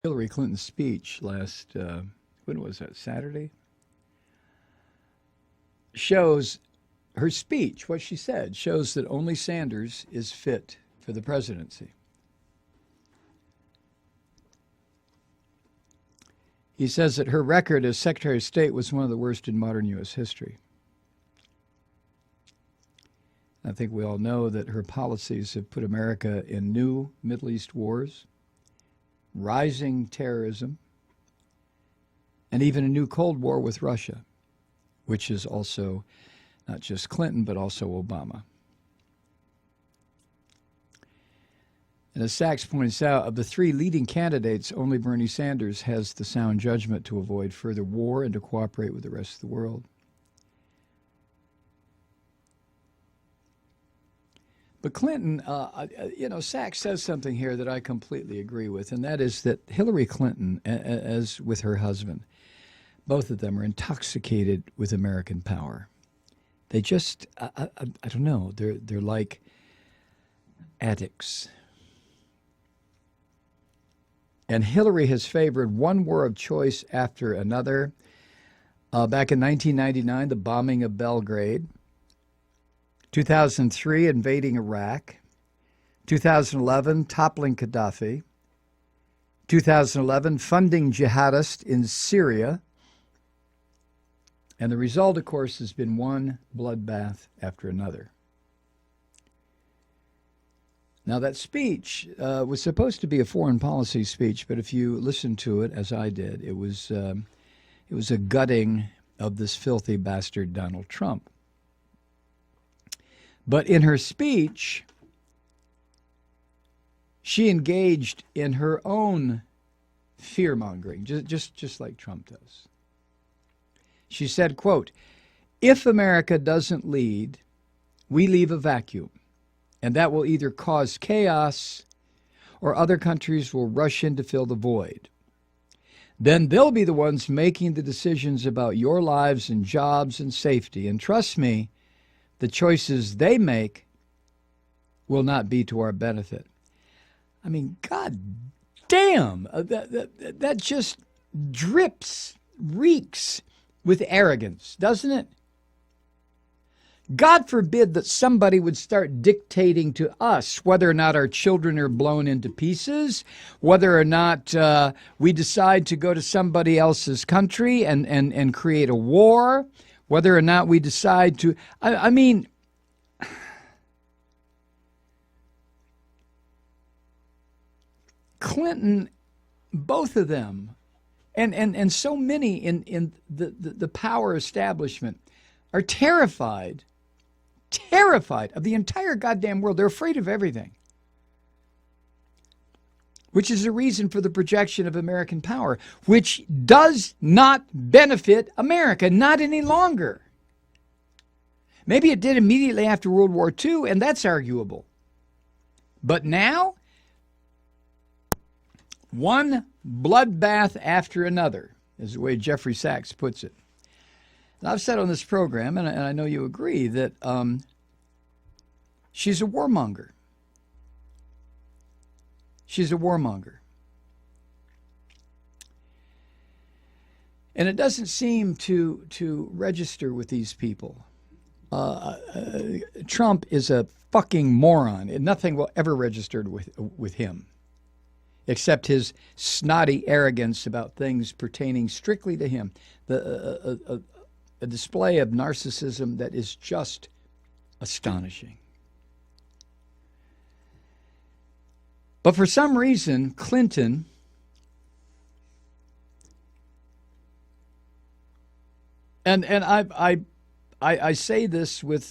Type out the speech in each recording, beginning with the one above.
Hillary Clinton's speech last, when was that, Saturday? Shows her speech, what she said, shows that only Sanders is fit for the presidency. He says that her record as Secretary of State was one of the worst in modern U.S. history. I think we all know that her policies have put America in new Middle East wars, rising terrorism, and even a new Cold War with Russia, which is also not just Clinton, but also Obama. And as Sachs points out, of the three leading candidates, only Bernie Sanders has the sound judgment to avoid further war and to cooperate with the rest of the world. But Clinton, Sachs says something here that I completely agree with, and that is that Hillary Clinton, as with her husband, both of them are intoxicated with American power. They just, I don't know, they're like addicts. And Hillary has favored one war of choice after another. Back in 1999, the bombing of Belgrade. 2003, invading Iraq. 2011, toppling Qaddafi. 2011, funding jihadists in Syria. And the result, of course, has been one bloodbath after another. Now, that speech was supposed to be a foreign policy speech, but if you listen to it, as I did, it was a gutting of this filthy bastard Donald Trump. But in her speech, she engaged in her own fear-mongering, just like Trump does. She said, quote, "If America doesn't lead, we leave a vacuum, and that will either cause chaos or other countries will rush in to fill the void. Then they'll be the ones making the decisions about your lives and jobs and safety. And trust me, the choices they make will not be to our benefit." I mean, God damn, that just reeks with arrogance, doesn't it? God forbid that somebody would start dictating to us whether or not our children are blown into pieces, whether or not we decide to go to somebody else's country and create a war, whether or not we decide to, I mean, Clinton, both of them, and so many in the power establishment are terrified of the entire goddamn world. They're afraid of everything, which is a reason for the projection of American power, which does not benefit America, not any longer. Maybe it did immediately after World War II, and that's arguable. But now, one bloodbath after another, is the way Jeffrey Sachs puts it. And I've said on this program, and I know you agree, that she's a warmonger. She's a warmonger. And it doesn't seem to register with these people. Trump is a fucking moron, and nothing will ever register with him, except his snotty arrogance about things pertaining strictly to him. A display of narcissism that is just astonishing. But for some reason, Clinton and I say this with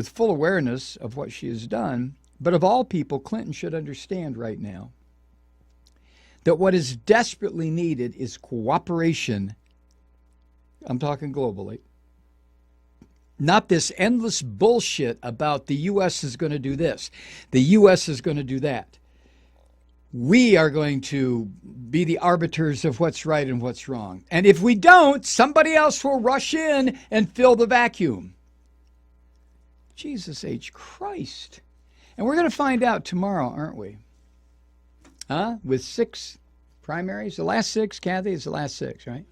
full awareness of what she has done, but of all people, Clinton should understand right now that what is desperately needed is cooperation. I'm talking globally. Not this endless bullshit about the U.S. is going to do this. The U.S. is going to do that. We are going to be the arbiters of what's right and what's wrong. And if we don't, somebody else will rush in and fill the vacuum. Jesus H. Christ. And we're going to find out tomorrow, aren't we? Huh? With 6 primaries? The last 6, Kathy, is the last 6, right?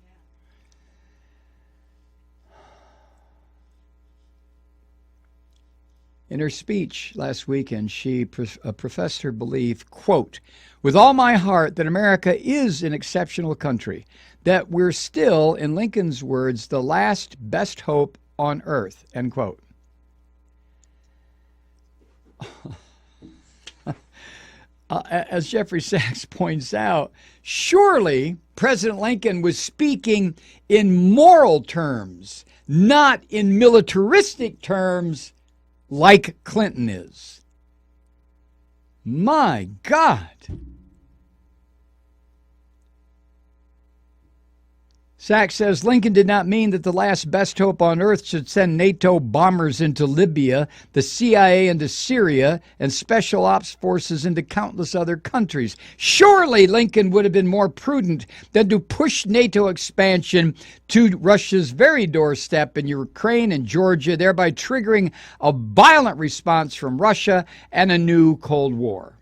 In her speech last weekend, she professed her belief, quote, with all my heart that America is an exceptional country, that we're still, in Lincoln's words, the last best hope on earth, end quote. As Jeffrey Sachs points out, surely President Lincoln was speaking in moral terms, not in militaristic terms like Clinton is. My God. Sachs says Lincoln did not mean that the last best hope on earth should send NATO bombers into Libya, the CIA into Syria, and special ops forces into countless other countries. Surely Lincoln would have been more prudent than to push NATO expansion to Russia's very doorstep in Ukraine and Georgia, thereby triggering a violent response from Russia and a new Cold War.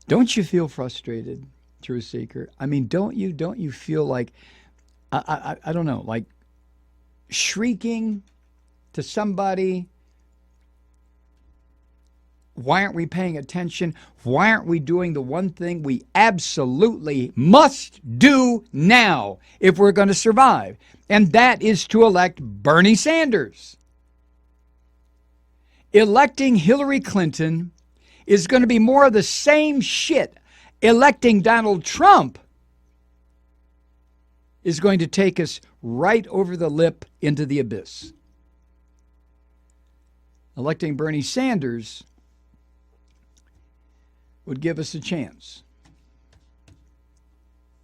Don't you feel frustrated, Truth Seeker? I mean, don't you feel like, I don't know, like shrieking to somebody, why aren't we paying attention? Why aren't we doing the one thing we absolutely must do now if we're going to survive? And that is to elect Bernie Sanders. Electing Hillary Clinton is going to be more of the same shit. Electing Donald Trump is going to take us right over the lip into the abyss. Electing Bernie Sanders would give us a chance.